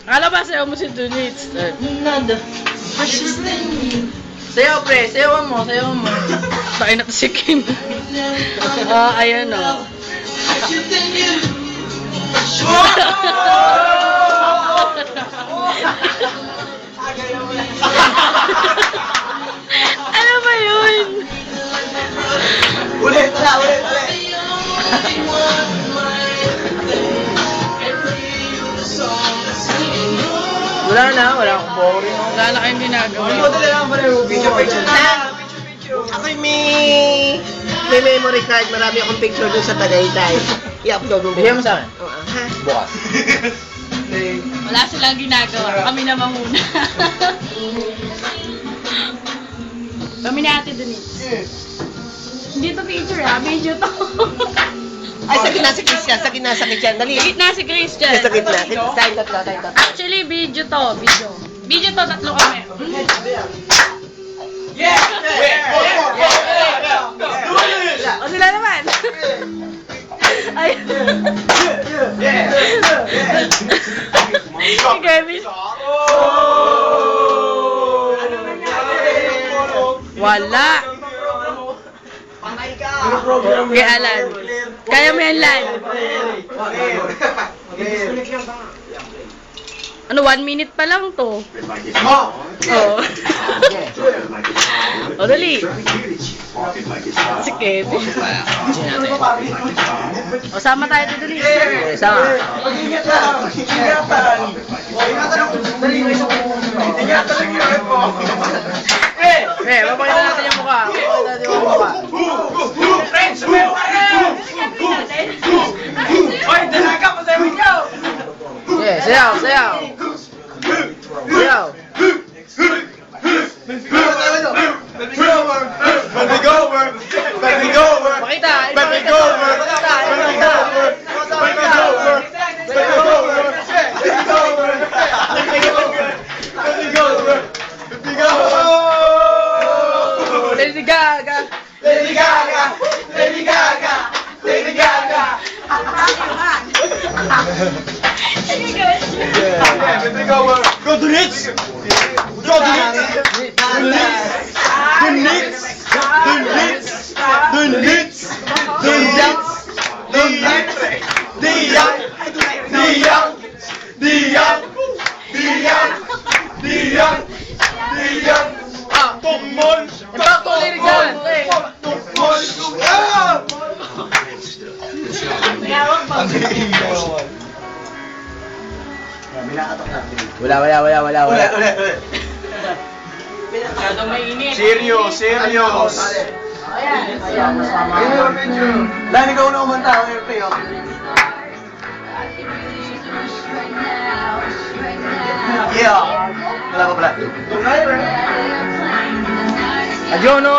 Akala ba sayaw mo si Dunits? Nada. Sayaw pre, sayawan mo. Tayo na to si Kim. Ayan o. Ano ba yun? Ulit. Wala akong boring. Wala na kayong ginagawa. Picture na. Ako'y may memory card. Marami akong picture dun sa Tagaytay. I-upload mo. Bigyan mo sa akin. Ha? Bukas. Wala silang ginagawa. Kami naman muna. Kami na ate Denise. Hindi to picture ha, video to. Ay, sa gitna si Christian. Sa gitna Dali. Gitna si Christian. Sa gitna. Tayong tatlo. Actually, video to. Video to, tatlo kami. O sila naman. Ay. Si Kevin. Wala. Kay Alan. Kaya mo yan, Lan. Ano, 1 minute pa lang to. Oo. O, dali. Si Kevin. O, sama tayo dito, dali. Sama. Mapakita natin yung mukha. Yeah, sayaw. Pakita. Lady Gaga. Go to Knicks! Wala. Masyadong mainit. Serious. Dahil ikaw na umanta, okay. Yeah. Wala pa pala. Ayono.